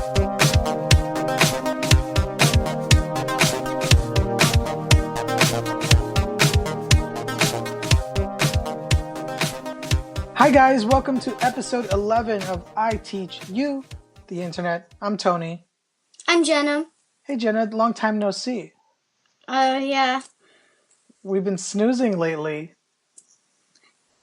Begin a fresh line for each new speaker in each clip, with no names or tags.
Hi guys, welcome to episode 11 of I Teach You, the internet. I'm Tony.
I'm Jenna.
Hey Jenna, long time no see.
Yeah.
We've been snoozing lately.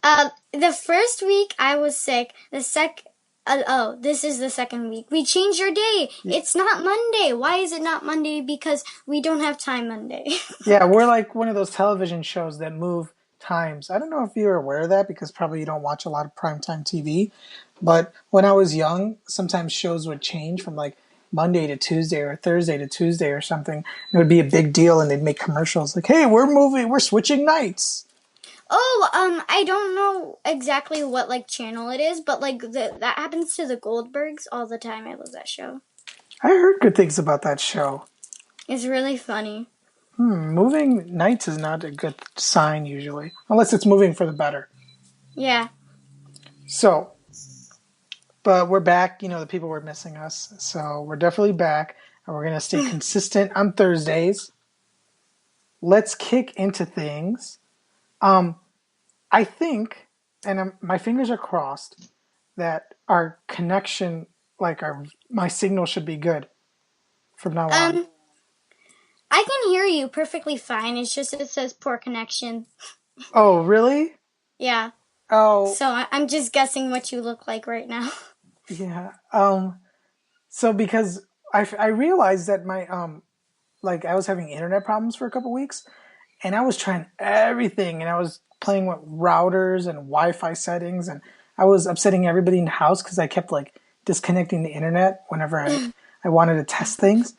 The first week I was sick. This is the second week. We changed our day. It's not Monday. Why is it not Monday? Because we don't have time Monday.
Yeah, we're like one of those television shows that move times. I don't know if you're aware of that because probably you don't watch a lot of primetime TV. But when I was young, sometimes shows would change from like Monday to Tuesday or Thursday to Tuesday or something. It would be a big deal and they'd make commercials like, hey, we're switching nights.
I don't know exactly what channel it is, but that happens to the Goldbergs all the time. I love that show.
I heard good things about that show.
It's really funny.
Moving nights is not a good sign usually, unless it's moving for the better.
Yeah.
So, but we're back. You know, the people were missing us. So we're definitely back, and we're going to stay consistent on Thursdays. Let's kick into things. I think, and my fingers are crossed, that our connection, my signal should be good from now on.
I can hear you perfectly fine. It's just it says poor connection.
Oh, really?
Yeah.
Oh.
So I'm just guessing what you look like right now.
Yeah. So because I realized that my I was having internet problems for a couple weeks, and I was trying everything, and I was playing with routers and Wi-Fi settings, and I was upsetting everybody in the house because I kept disconnecting the internet whenever I wanted to test things.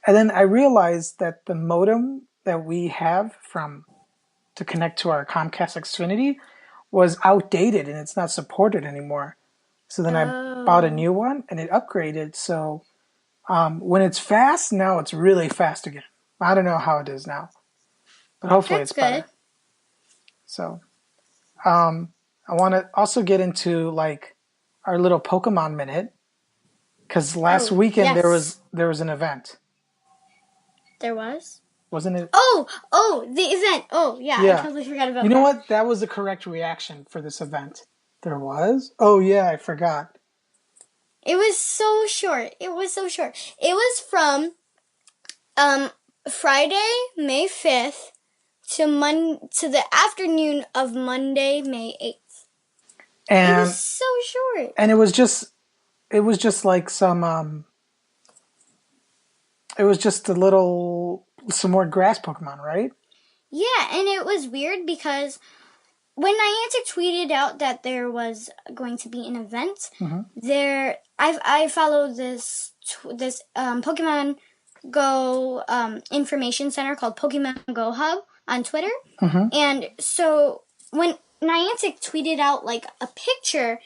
And then I realized that the modem that we have to connect to our Comcast Xfinity was outdated and it's not supported anymore. So then I bought a new one and it upgraded. So when it's fast, now it's really fast again. I don't know how it is now, but hopefully
That's
it's better.
Good.
So I want to also get into our little Pokemon minute because last weekend there was an event.
There was?
Wasn't it?
Oh, the event. Oh, yeah. I totally forgot about that.
You know what? That was the correct reaction for this event. There was? Oh, yeah, I forgot.
It was so short. It was from Friday, May 5th to the afternoon of Monday, May 8th. And it was so short.
And it was just like some it was just some more grass Pokemon, right?
Yeah, and it was weird because when Niantic tweeted out that there was going to be an event, I followed this Pokemon Go information center called Pokemon Go Hub on Twitter, and so when Niantic tweeted out a picture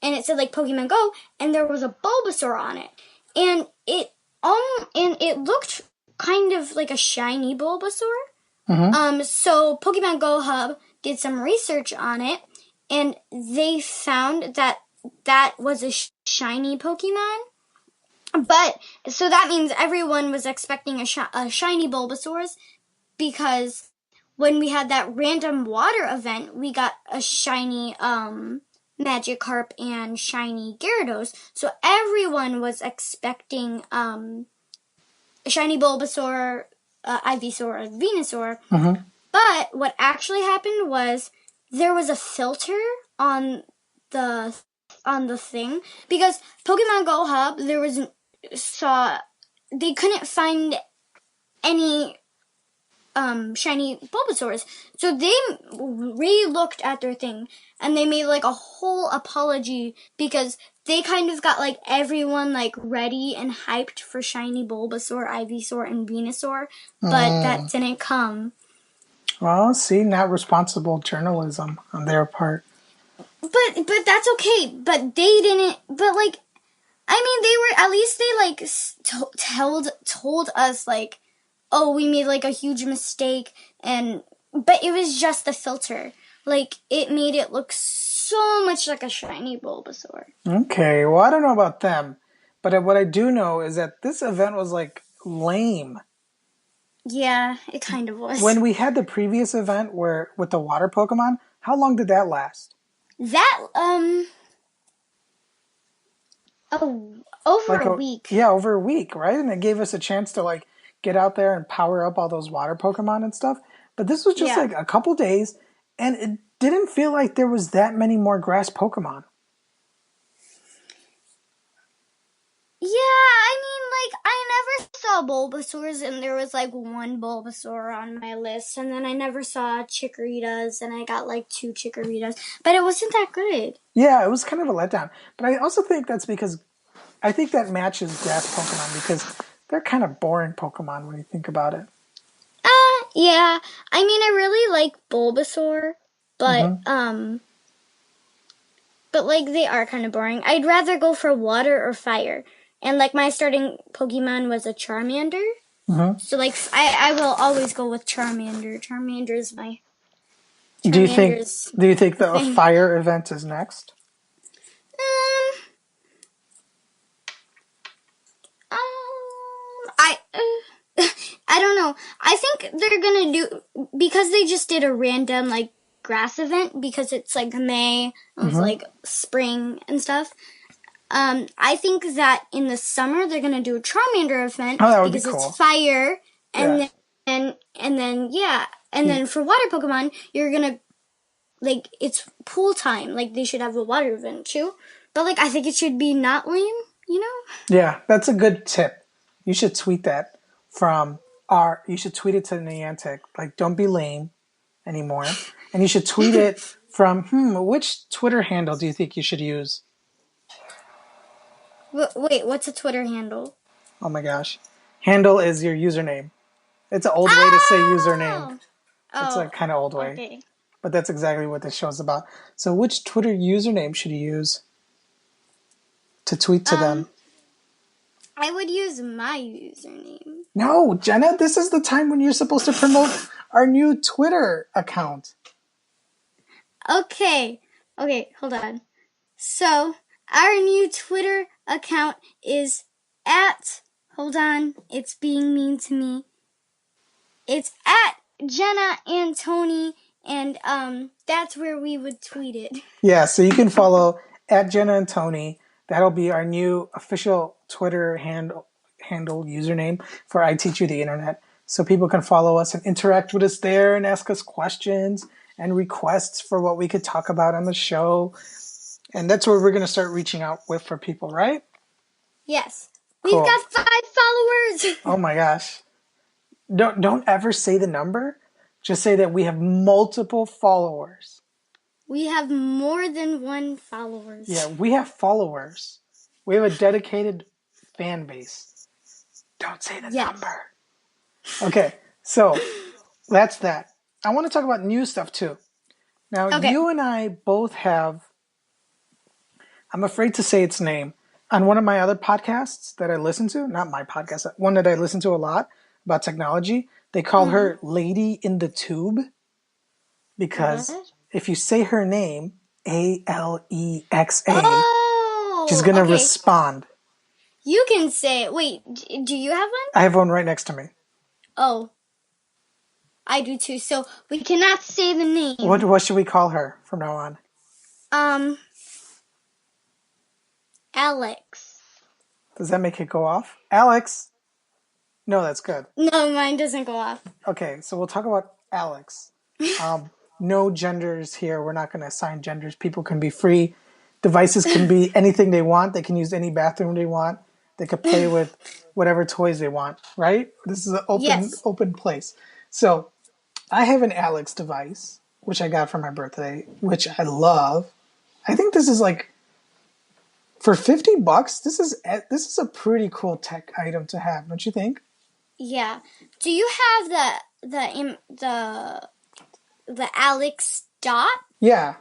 and it said Pokemon Go, and there was a Bulbasaur on it, and it looked kind of like a shiny Bulbasaur. So Pokemon Go Hub did some research on it, and they found that was a shiny Pokemon. But so that means everyone was expecting a shiny Bulbasaur, because when we had that random water event, we got a shiny Magikarp and shiny Gyarados. So everyone was expecting a shiny Bulbasaur, Ivysaur, and Venusaur. But what actually happened was there was a filter on the thing, because Pokemon Go Hub they couldn't find any shiny Bulbasaurs, so they re-looked at their thing and they made a whole apology because they kind of got everyone ready and hyped for shiny Bulbasaur, Ivysaur, and Venusaur, but that didn't come.
Well, see, not responsible journalism on their part.
But that's okay. But they didn't. But they were, at least they told us oh, we made a huge mistake, but it was just the filter. It made it look so much like a shiny Bulbasaur.
Okay, well, I don't know about them, But what I do know is that this event was like lame.
Yeah, it kind of was.
When we had the previous event where with the water Pokemon, how long did that last?
That over
Like
a week.
yeah, over a week, right? And it gave us a chance to like get out there and power up all those water Pokemon and stuff. But this was just
Yeah.
like a couple days, and it didn't feel like there was that many more grass Pokemon.
Yeah, I mean, like, I never saw Bulbasaurs, and there was, like, one Bulbasaur on my list, and then I never saw Chikorritas, and I got, like, 2 Chikorritas, but it wasn't that good.
Yeah, it was kind of a letdown. But I also think that's because I think that matches grass Pokemon because they're kind of boring Pokemon when you think about it.
Yeah, I mean, I really like Bulbasaur, but,
Mm-hmm.
like, they are kind of boring. I'd rather go for water or fire, and, like, my starting Pokemon was a Charmander.
Mm-hmm.
So, like, I will always go with Charmander.
Do you think
Charmander's
do you think
the
the
thing.
fire event is next?
Um, I, I don't know. I think they're gonna do, because they just did a random, like, grass event, because it's, like, May, it was,
Mm-hmm.
like, spring and stuff. I think that in the summer they're gonna do a Charmander event,
Oh, that would be
because it's
cool.
fire,
Yeah.
and yeah, and then for water Pokemon, you're gonna, like, it's pool time. Like, they should have a water event too. But, like, I think it should be not lame, you know?
Yeah, that's a good tip. You should tweet that from you should tweet it to Niantic. Like, don't be lame anymore. And you should tweet it from, which Twitter handle do you think you should use?
Wait, what's a Twitter handle?
Oh my gosh. Handle is your username. It's an old way to say username.
Oh!
It's a
Oh,
kind of old way.
okay.
But that's exactly what this show's about. So which Twitter username should you use to tweet to them?
I would use my username.
No, Jenna, this is the time when you're supposed to promote our new Twitter account.
Okay. Okay, hold on. So, our new Twitter account is at, hold on, it's being mean to me. It's at Jenna and Tony, and that's where we would tweet it.
Yeah, so you can follow at Jenna and Tony. That'll be our new official Twitter handle username for I Teach You the Internet. So people can follow us and interact with us there and ask us questions and requests for what we could talk about on the show. And that's where we're going to start reaching out with for people, right?
Yes. We've
Cool.
got 5 followers.
Oh my gosh. Don't ever say the number. Just say that we have multiple followers.
We have more than 1 followers.
Yeah, we have followers. We have a dedicated fan base. Don't say the number. Okay, so that's that. I want to talk about new stuff too. Now,
Okay.
you and I both have, I'm afraid to say its name, on one of my other podcasts that I listen to, not my podcast, one that I listen to a lot about technology, they call her Lady in the Tube because
What?
if you say her name, Alexa,
Oh,
she's going to
okay.
respond.
You can say it. Wait, do you have one?
I have one right next to me.
Oh, I do too. So we cannot say the name.
What should we call her from now on?
Alex.
Does that make it go off? Alex. No, that's good.
No, mine doesn't go off.
Okay, so we'll talk about Alex. No genders here. We're not going to assign genders. People can be free. Devices can be anything they want. They can use any bathroom they want. They could play with whatever toys they want, right? This is an open place. So I have an Alex device, which I got for my birthday, which I love. I think this is like for $50. This is a pretty cool tech item to have, don't you think?
Yeah. Do you have the Alex dot?
Yeah.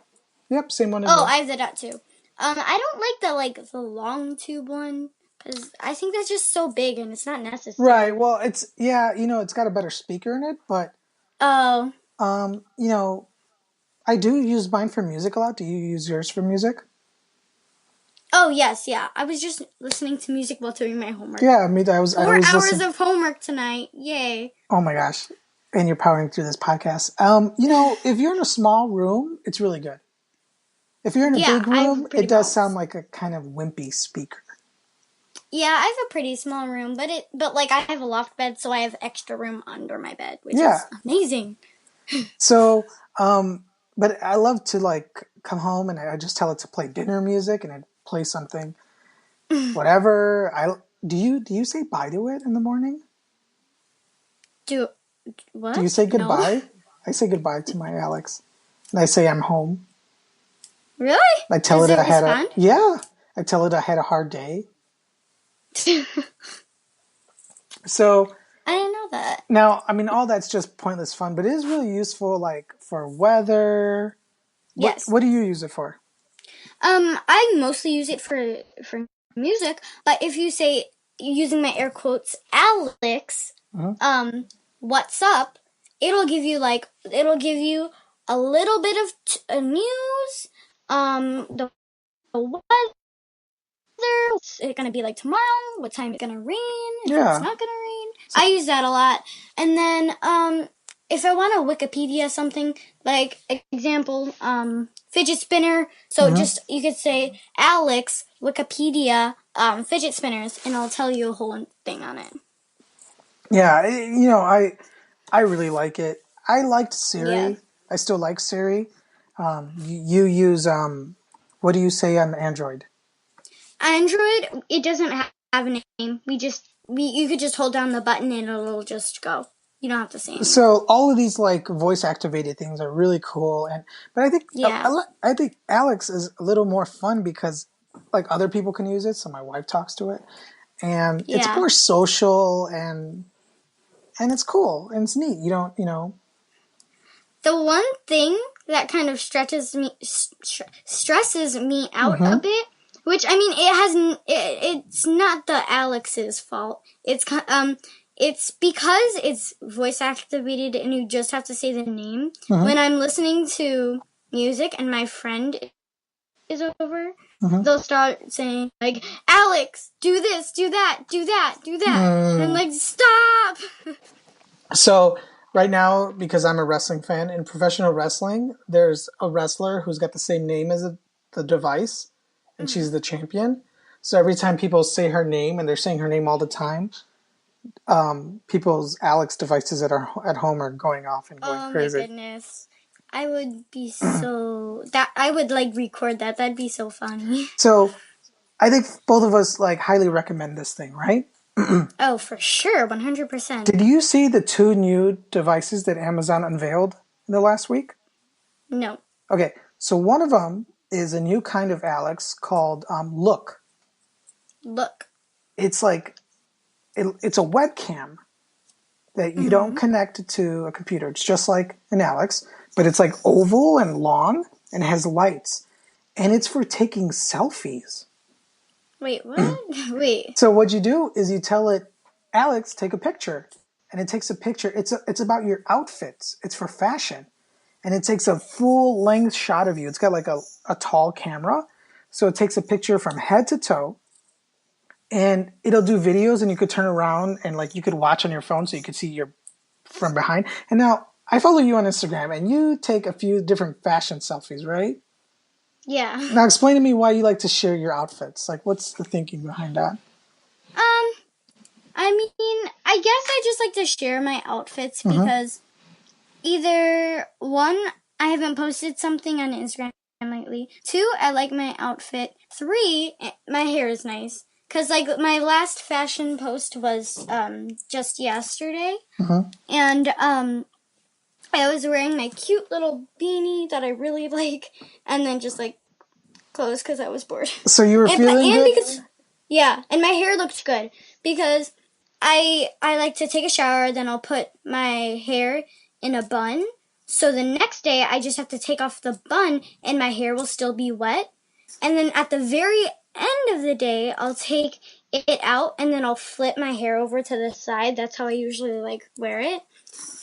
Yep, same one as
Oh,
well.
I have the dot too. I don't like the long tube one because I think that's just so big and it's not necessary.
Right. Well, it's it's got a better speaker in it, but
Oh.
I do use mine for music a lot. Do you use yours for music?
Oh, yes, yeah. I was just listening to music while doing my homework.
Yeah, me too. I
4
was
hours
listening.
of homework tonight. Yay.
Oh my gosh. And you're powering through this podcast. If you're in a small room, it's really good. If you're in a
Yeah,
big
I have
room,
pretty
it does sound
balls.
like a kind of wimpy speaker.
Yeah, I have a pretty small room, but like I have a loft bed, so I have extra room under my bed, which
Yeah.
is amazing.
So, but I love to like come home and I just tell it to play dinner music and I play something, whatever. Do you say bye to it in the morning?
Do
Do you
what?
say
No.
goodbye? I say goodbye to my Alex. And I say I'm home.
Really?
I tell
Does
it
it
I had
respond?
I tell it I had a hard day. So
I didn't know that.
now, I mean, all that's just pointless fun, but it is really useful, like for weather. What
Yes.
what do you use it for?
I mostly use it for music, but if you say using my air quotes, Alex,
Mhm.
what's up? It'll give you a little bit of news, the weather, what's it gonna be like tomorrow, what time it's gonna rain, if it's
Yeah.
not gonna rain.
So,
I use that a lot. And then if I want to Wikipedia something, like example, fidget spinner. So
mhm.
just you could say Alex Wikipedia fidget spinners, and it'll tell you a whole thing on it.
Yeah, I really like it. I liked
Yeah.
Siri. I still like Siri. You use what do you say on Android?
Android, it doesn't have a name. You could just hold down the button and it'll just go. You don't have to say anything.
So all of these like voice activated things are really cool, but I think
Yeah.
I think Alex is a little more fun because like other people can use it. So my wife talks to it, and it's
Yeah.
more social and it's cool and it's neat. You don't
The one thing that kind of stresses me out a
hmm
bit, which I mean, it's not the Alex's fault. It's because it's voice activated and you just have to say the name.
hmm
When I'm listening to music and my friend is over,
hmm
they'll start saying like, "Alex, do this, do that, do that, do that," and I'm
Mm.
like, "Stop!"
So right now, because I'm a wrestling fan, in professional wrestling, there's a wrestler who's got the same name as the device, and she's the champion. So every time people say her name, and they're saying her name all the time, people's Alex devices that are at home are going off and going
Oh my
crazy.
goodness. I would be so that I would like record that. That'd be so funny.
So I think both of us like highly recommend this thing, right?
Oh, for sure, 100%.
Did you see the two new devices that Amazon unveiled in the last week?
No.
Okay, so one of them is a new kind of Alex called Look.
Look.
It's like it's a webcam that you don't
Mhm.
connect to a computer. It's just like an Alex, but it's like oval and long and has lights, and it's for taking selfies.
Wait, what? Wait.
So what you do is you tell it, Alex, take a picture, and it takes a picture. It's about your outfits. It's for fashion, and it takes a full length shot of you. It's got like a tall camera, so it takes a picture from head to toe, and it'll do videos, and you could turn around and like you could watch on your phone, so you could see your from behind. And now I follow you on Instagram, and you take a few different fashion selfies, right?
Yeah.
Now explain to me why you like to share your outfits. Like, what's the thinking behind that?
I mean, I guess I just like to share my outfits
Mm-hmm.
because either one, I haven't posted something on Instagram lately. Two, I like my outfit. Three, my hair is nice. Cause like my last fashion post was just yesterday,
Mm-hmm.
and I was wearing my cute little beanie that I really like, and then just like clothes because I was bored.
So you were feeling
And
good?
because yeah, and my hair looked good because I like to take a shower, then I'll put my hair in a bun. So the next day I just have to take off the bun and my hair will still be wet. And then at the very end of the day I'll take it out, and then I'll flip my hair over to the side. That's how I usually like wear it.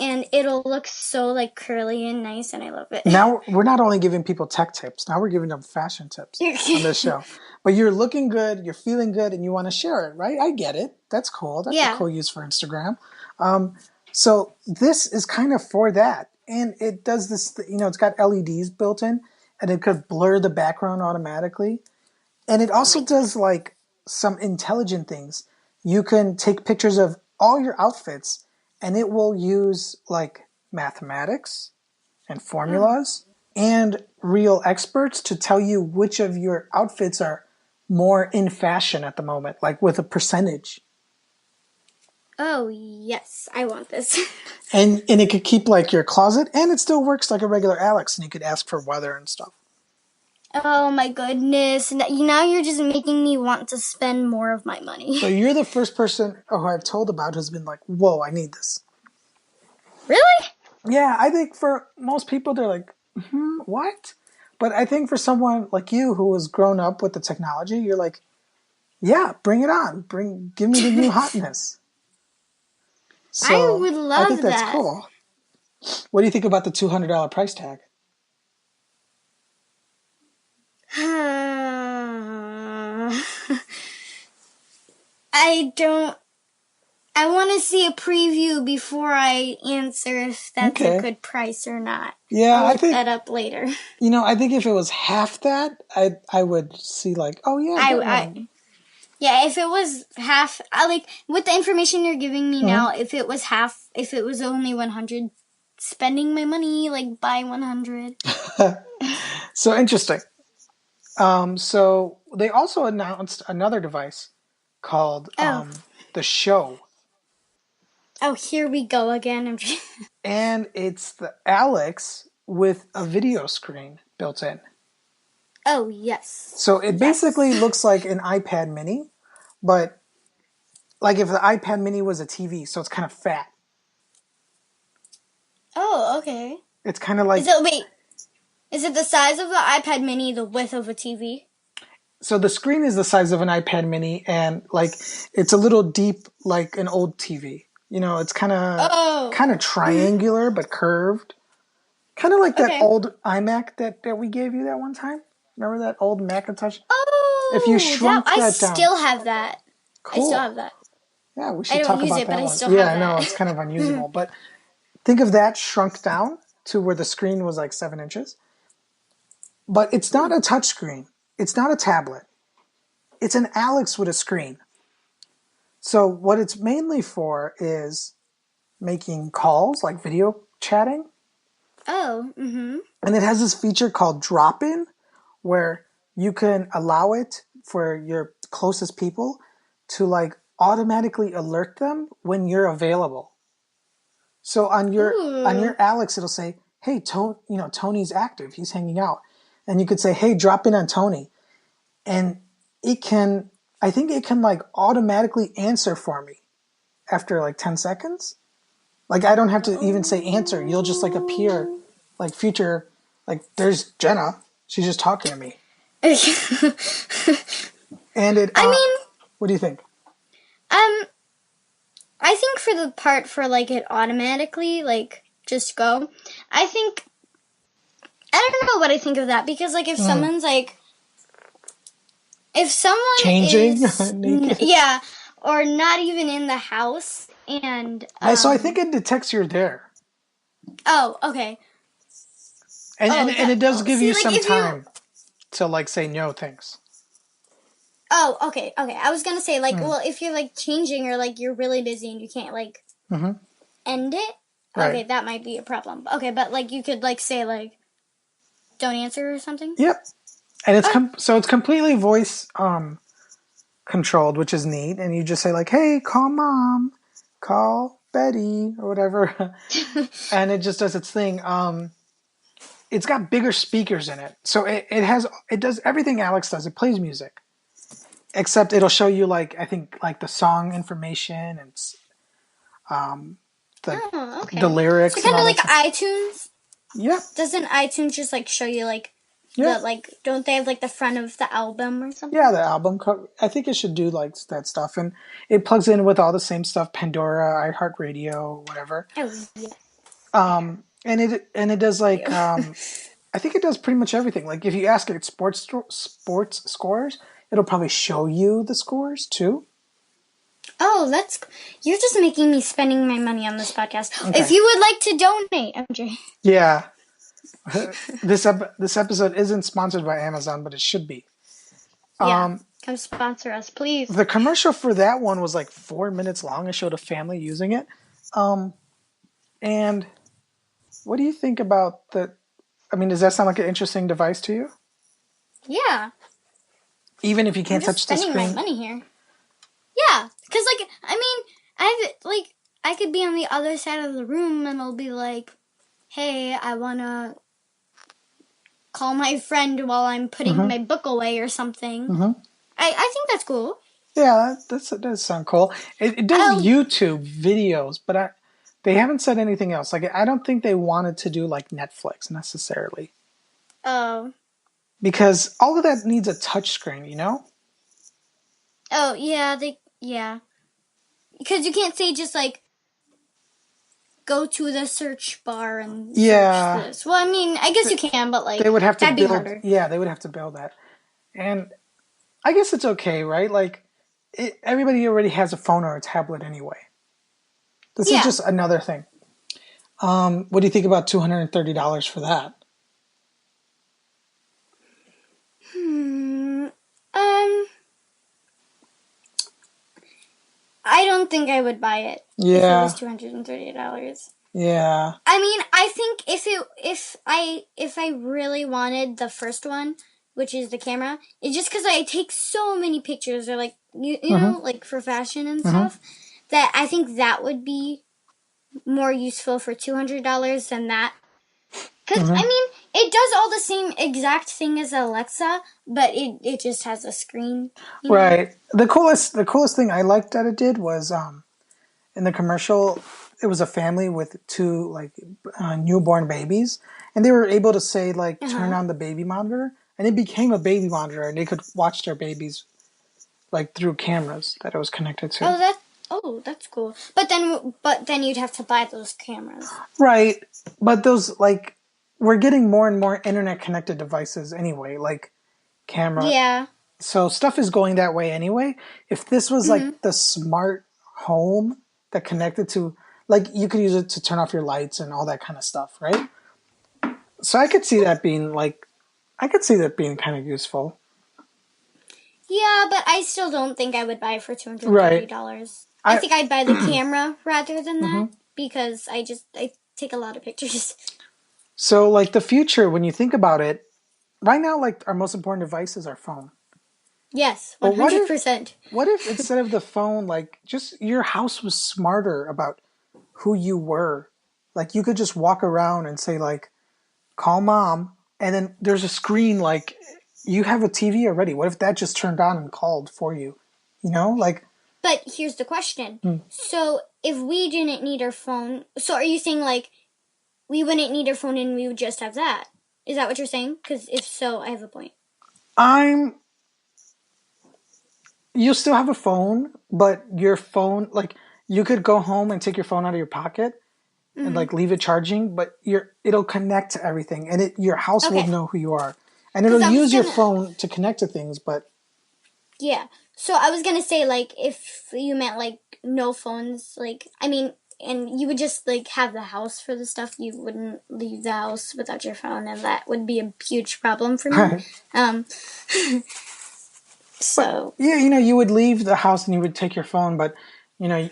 And it'll look so like curly and nice, and I love it.
Now we're not only giving people tech tips, now we're giving them fashion tips on this show. But you're looking good, you're feeling good, and you want to share it, right? I get it. That's cool. That's a
Yeah.
cool use for Instagram. So this is kind of for that. And it does this, it's got LEDs built in, and it could blur the background automatically. And it also does like some intelligent things. You can take pictures of all your outfits, and it will use like mathematics and formulas and real experts to tell you which of your outfits are more in fashion at the moment, like with a percentage.
Oh, yes. I want this.
And it could keep like your closet, and it still works like a regular Alex, and you could ask for weather and stuff.
Oh my goodness. Now you're just making me want to spend more of my money.
So you're the first person who I've told about who's been like, whoa, I need this.
Really?
Yeah, I think for most people, they're like, what? But I think for someone like you who has grown up with the technology, you're like, yeah, bring it on. Give me the new hotness.
I
So
would
I think
love
that's
that.
cool. What do you think about the $200 price tag?
I don't. I want to see a preview before I answer if that's a
Okay.
good price or not.
Yeah,
I'll
I
look
think,
that up later.
I think if it was half that, I would see like, oh yeah, get one.
Yeah, if it was half, I like with the information you're giving me now. If it was half, if it was only 100, spending my money like buy 100.
So interesting. So they also announced another device called
Oh,
the Show.
oh, here we go again.
And it's the Alex with a video screen built in.
Oh yes.
So it basically looks like an iPad mini, but like if the iPad mini was a TV, so it's kind of fat.
Oh, okay.
It's kind of like,
Is it the size of the iPad mini, the width of a TV?
so the screen is the size of an iPad mini, and like it's a little deep like an old TV. It's kind of triangular but curved. Kind of like that
Okay.
old iMac that we gave you that one time. Remember that old Macintosh?
Oh,
If you shrunk
I
that down.
still have that. I still
Cool.
have that.
Yeah, we
I
should
don't
talk
use
about
it, but
that
I
one.
still
Yeah,
have
I know,
that.
it's kind of unusable. But think of that shrunk down to where the screen was like 7 inches. But it's not a touch screen. It's not a tablet. It's an Alex with a screen. So what it's mainly for is making calls, like video chatting.
Oh, mm-hmm.
And it has this feature called drop-in, where you can allow it for your closest people to like automatically alert them when you're available. So on your
Ooh.
Alex, it'll say, "Hey, Tony's active. He's hanging out," and you could say, "Hey, drop in on Tony," and it can. I think it can like automatically answer for me after like 10 seconds. Like I don't have to even say answer. You'll just like appear, like future. Like there's Jenna. She's just talking to me. And it.
I mean,
What do you think?
I think for the part for like it automatically like just go, I think I don't know what I think of that because like if someone's like if someone
Changing
is
naked.
yeah or not even in the house and
So I think it detects you're there,
oh okay
and it does give
see
you
like
some
if you
time to like say no thanks.
oh okay I was gonna say like well if you're like changing or like you're really busy and you can't like end it okay
Right.
that might be a problem okay but like you could like say like don't answer or something.
Yep. And it's so it's completely voice controlled, which is neat. And you just say like, "Hey, call mom, call Betty, or whatever," and it just does its thing. It's got bigger speakers in it, so it does everything Alex does. It plays music, except it'll show you like I think like the song information and the
okay.
lyrics
So
and
kind
all
of
that
like
stuff.
iTunes.
Yep.
Doesn't iTunes just like show you like
Yeah.
Don't they have like the front of the album or
Yeah,
something?
the album cover. I think it should do like that stuff, and it plugs in with all the same stuff: Pandora, iHeartRadio, whatever.
Oh yeah.
And it does
You.
like I think it does pretty much everything. Like if you ask it sports scores, it'll probably show you the scores too.
Oh, you're just making me spending my money on this podcast. If
Okay.
you would like to donate, MJ.
Yeah. This episode isn't sponsored by Amazon, but it should be.
Yeah,
Um,
come sponsor us, please.
the commercial for that one was like 4 minutes long. It showed a family using it. Um, and what do you think about the? I mean, does that sound like an interesting device to you?
Yeah,
Even if you
I'm
can't
just
touch the
spending my
screen.
money here. Yeah, because I mean, I could be on the other side of the room and I'll be like, hey, I wanna call my friend while I'm putting
Mm-hmm.
my book away or something.
Mm-hmm.
I think that's cool.
Yeah, that does sound cool. It does
I'll
YouTube videos, but they haven't said anything else. Like I don't think they wanted to do like Netflix necessarily
oh
because all of that needs a touch screen, you know?
oh yeah because you can't say just like go to the search bar and search
Yeah,
this. Well, I mean, I guess you can, but
they
like
would have to
that'd be
build.
harder.
Yeah, they would have to build that, and I guess it's okay, right? Like everybody already has a phone or a tablet anyway. This is
Yeah.
just another thing. What do you think about $230 for that?
Hmm. I don't think I would buy it if it was
Yeah,
$230.
yeah.
I mean, I think if I really wanted the first one, which is the camera, it's just because I take so many pictures, or like you
Mm-hmm.
know, like for fashion and
Mm-hmm.
stuff, that I think that would be more useful for $200 than that. Because I
Mm-hmm.
mean, it does all the same exact thing as Alexa, but it just has a screen, you know.
Right. The coolest thing I liked that it did was in the commercial, it was a family with two like newborn babies, and they were able to say like
Uh
turn
huh.
on the baby monitor, and it became a baby monitor, and they could watch their babies like through cameras that it was connected to.
That's cool. But then you'd have to buy those cameras.
Right. But those like we're getting more and more internet connected devices anyway, like camera.
Yeah.
So stuff is going that way anyway. If this was
Mhm.
like the smart home that connected to, like you could use it to turn off your lights and all that kind of stuff, right? So I could see that being kind of useful.
Yeah, but I still don't think I would buy it for
Right.
$230. I
I
think I'd buy the camera rather than that
mhm.
because I take a lot of pictures.
So like the future, when you think about it, right now, like our most important device is our phone.
Yes,
But what if
100%.
what if instead of the phone, like just your house was smarter about who you were? Like you could just walk around and say like, call mom, and then there's a screen like you have a TV already. What if that just turned on and called for you? You know, like
But here's the question.
hmm,
So, if we didn't need our phone, so are you saying like we wouldn't need our phone and we would just have that? Is that what you're saying? Because if so, I have a point.
I'm you still have a phone, but your phone like you could go home and take your phone out of your pocket and
Mm-hmm.
like leave it charging, but it'll connect to everything and your house will
Okay.
know who you are. And it'll
Because I was
use your
gonna,
phone to connect to things, but
yeah. So I was gonna say like if you meant like no phones, like I mean, and you would just like have the house for the stuff, you wouldn't leave the house without your phone, and that would be a huge problem for me.
right.
Um.
But
So
yeah, you would leave the house and you would take your phone, but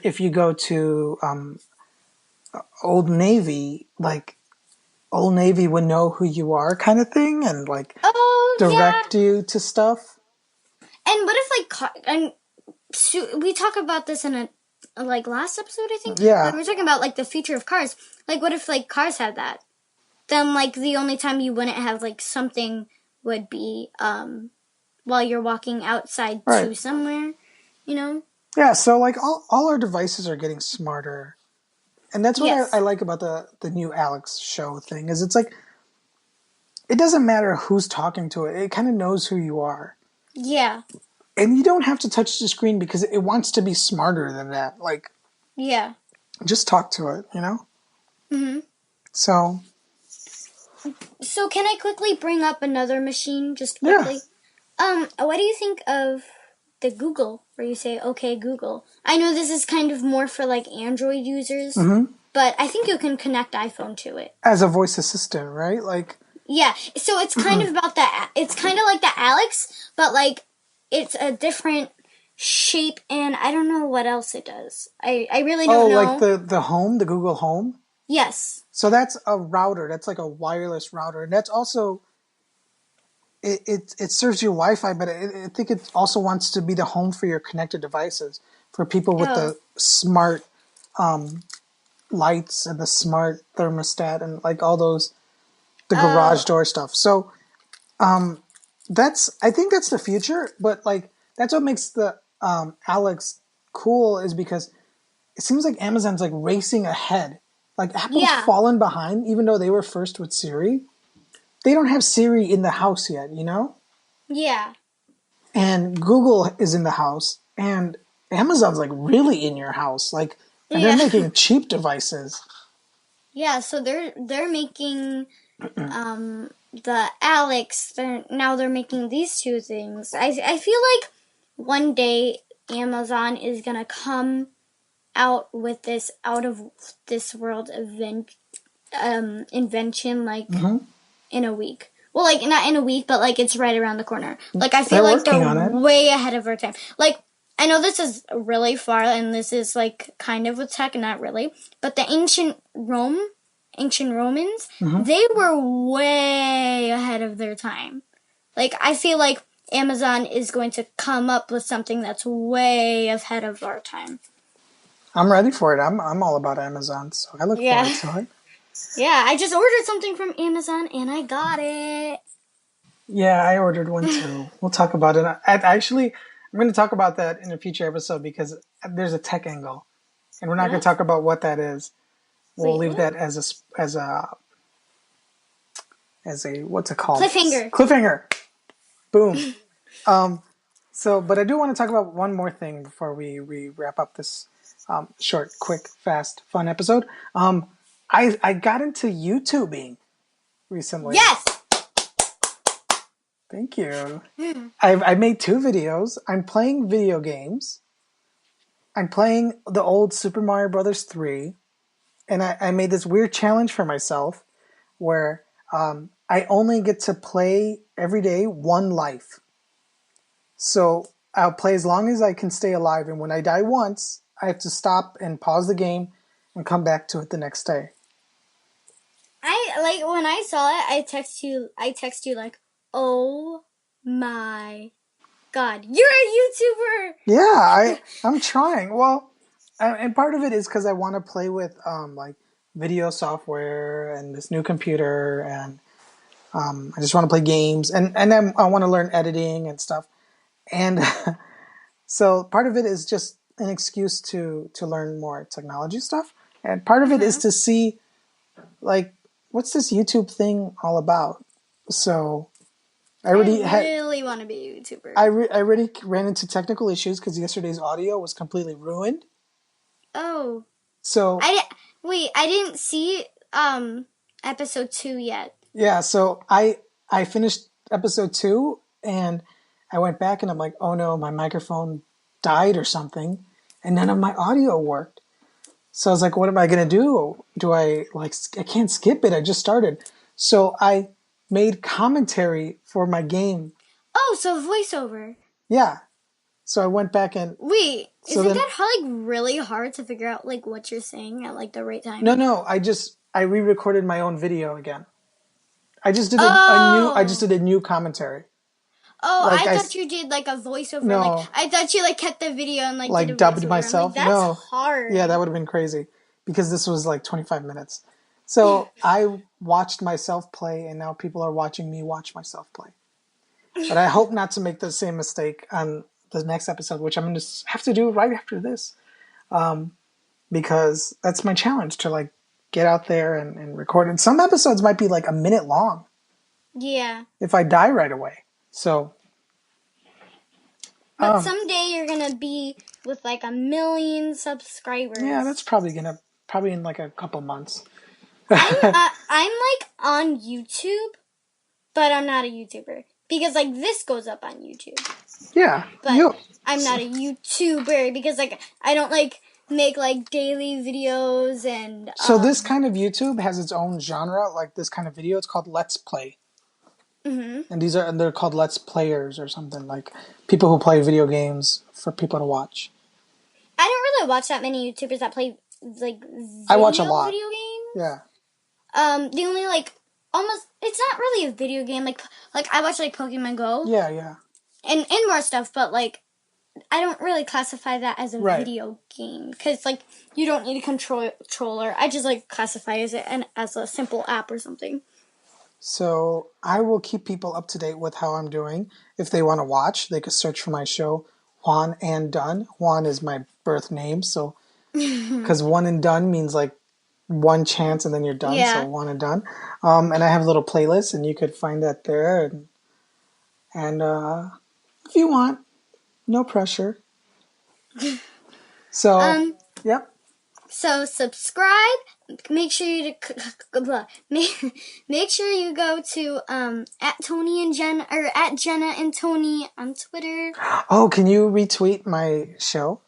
if you go to Old Navy, like Old Navy would know who you are kind of thing and like
oh yeah.
direct you to stuff.
And what if and we talk about this in a like last episode, I think. Like
Yeah,
we are talking about like the future of cars. Like what if like cars had that? Then like the only time you wouldn't have like something would be while you're walking outside
right.
to somewhere, you know?
Yeah, so like all our devices are getting smarter. And that's what I
Yes.
like about the new Alex show thing is it's like it doesn't matter who's talking to it. It kind of knows who you are.
Yeah.
And you don't have to touch the screen because it wants to be smarter than that. Like,
Yeah.
just talk to it, you know?
Mm-hmm.
So,
So can I quickly bring up another machine, just
yeah.
quickly? What do you think of the Google, where you say, okay, Google? I know this is kind of more for like Android users, but I think you can connect iPhone to it.
As a voice assistant, right? Like,
Yeah, so it's kind of about that. It's kind of like the Alex, but like it's a different shape, and I don't know what else it does. I really
oh,
don't
like
know.
the Home, the Google Home.
Yes.
So that's a router. That's like a wireless router. And that's also, it serves your Wi-Fi, but I think it also wants to be the home for your connected devices, for people with
Oh.
the smart lights and the smart thermostat and like all those, the garage
Oh.
door stuff. So I think that's the future, but like that's what makes the Alex cool, is because it seems like Amazon's like racing ahead. Like Apple's
Yeah.
fallen behind, even though they were first with Siri. They don't have Siri in the house yet, you know?
Yeah.
And Google is in the house, and Amazon's like really in your house. Like, and they're
Yeah.
making cheap devices.
Yeah, so they're making the Alex. Now they're making these two things. I feel like one day Amazon is gonna come out with this out of this world invention like in a week. Well, like not in a week, but like it's right around the corner. Like I feel
They're
like they're
working on it.
way ahead of our time. Like I know this is really far, and this is like kind of with tech, not really. But the ancient Romans, they were way ahead of their time. Like I feel like Amazon is going to come up with something that's way ahead of our time.
I'm ready for it. I'm all about Amazon, so I look
Yeah.
forward to it.
Yeah, I just ordered something from Amazon and I got it.
Yeah, I ordered one too. We'll talk about it. Actually, I'm going to talk about that in a future episode because there's a tech angle, and we're not going to
What?
talk about what that is. We'll
Wait,
leave
what?
that as a what's it called?
Cliffhanger.
Cliffhanger. Boom. So, but I do want to talk about one more thing before we wrap up this short, quick, fast, fun episode. I got into YouTubing recently.
Yes!
Thank you. I made 2 videos. I'm playing video games. I'm playing the old Super Mario Brothers 3, and I made this weird challenge for myself where I only get to play every day one life. So I'll play as long as I can stay alive, and when I die once, I have to stop and pause the game and come back to it the next day.
I like when I saw it, I text you like, "Oh my god, you're a YouTuber."
Yeah, I'm trying. Well, and part of it is because I want to play with like video software and this new computer, and I just want to play games, and then I want to learn editing and stuff. And so part of it is just an excuse to learn more technology stuff, and part of it is to see like what's this YouTube thing all about. So I already
I
had
really want to be a YouTuber.
I already ran into technical issues because yesterday's audio was completely ruined.
Oh,
So
I didn't see episode 2 yet.
yeah, so I finished episode 2 and I went back and I'm like, oh no, my microphone died or something, and none of my audio worked. So I was like, what am I gonna do? Do I I can't skip it. I just started. So I made commentary for my game.
Oh, so voiceover.
Yeah. So I went back and
Wait,
so
isn't
then
that like really hard to figure out like what you're saying at like the right time?
no, I re-recorded my own video again. I just did I just
Oh.
did a new commentary.
Oh,
Like
I
I
thought you did like a voiceover. Like
no,
I thought you like kept the video and like did a
like dubbed
voiceover. I'm like,
myself.
that's
No.
hard.
Yeah, that would have been crazy because this was like 25 minutes. So I watched myself play and now people are watching me watch myself play. But I hope not to make the same mistake on the next episode, which I'm going to have to do right after this. Because that's my challenge to like get out there and record. And some episodes might be like a minute long.
Yeah.
if I die right away. So,
But someday you're gonna be with like 1 million subscribers.
yeah, that's probably in like a couple months.
I'm like on YouTube, but I'm not a YouTuber because like this goes up on YouTube.
Yeah,
But I'm not a YouTuber because like I don't like make like daily videos and
so this kind of YouTube has its own genre, like this kind of video. It's called Let's Play. And they're called Let's Players or something, like people who play video games for people to watch.
I don't really watch that many YouTubers that play like
I watch a lot.
video games.
Yeah.
The only like almost it's not really a video game like I watch like Pokemon Go.
Yeah, yeah.
And more stuff, but like I don't really classify that as a
Right.
video game because like you don't need a controller. I just like classify as a simple app or something.
So I will keep people up to date with how I'm doing. If they want to watch, they could search for my show, Juan and Done. Juan is my birth name, so because one and done means like one chance and then you're done.
Yeah.
So Juan and Done. And I have a little playlist, and you could find that there. And if you want, no pressure. So yep.
So subscribe. Make sure you make sure you go to at Tony and Jen or at Jenna and Tony on Twitter.
Oh, can you retweet my show?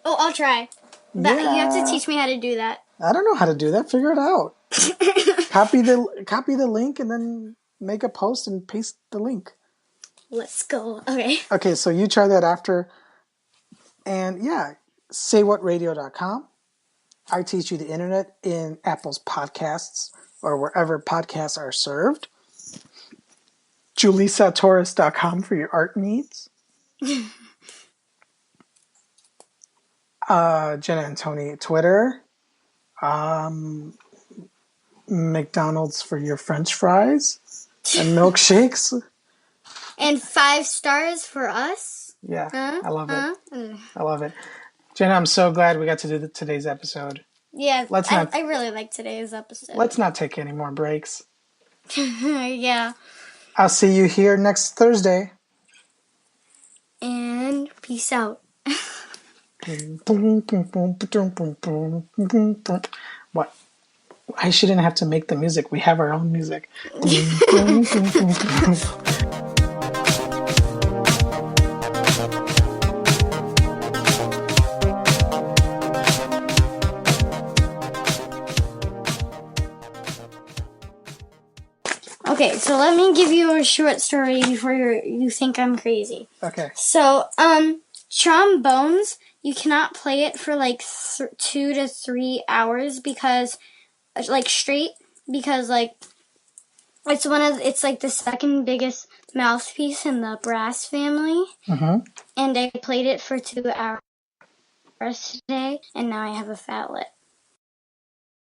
Oh, I'll try. But you have to teach me how to do that.
I don't know how to do that. Figure it out. Copy the link and then make a post and paste the link.
Let's go. Okay.
Okay, so you try that after. And yeah, saywhatradio.com. I teach you the internet in Apple's podcasts or wherever podcasts are served. JulisaTorres.com for your art needs. Jenna and Tony Twitter. McDonald's for your French fries and milkshakes.
And 5 stars for us.
Yeah, I love it. I love it. Jenna, I'm so glad we got to do today's episode.
Yeah, I really like today's episode.
Let's not take any more breaks.
Yeah.
I'll see you here next Thursday.
And peace out.
What? I shouldn't have to make the music. We have our own music.
Okay, so let me give you a short story before you think I'm crazy.
Okay.
So, trombones, you cannot play it for like 2 to 3 hours because, like straight, because like it's like the second biggest mouthpiece in the brass family. And I played it for 2 hours today, and now I have a fat lip.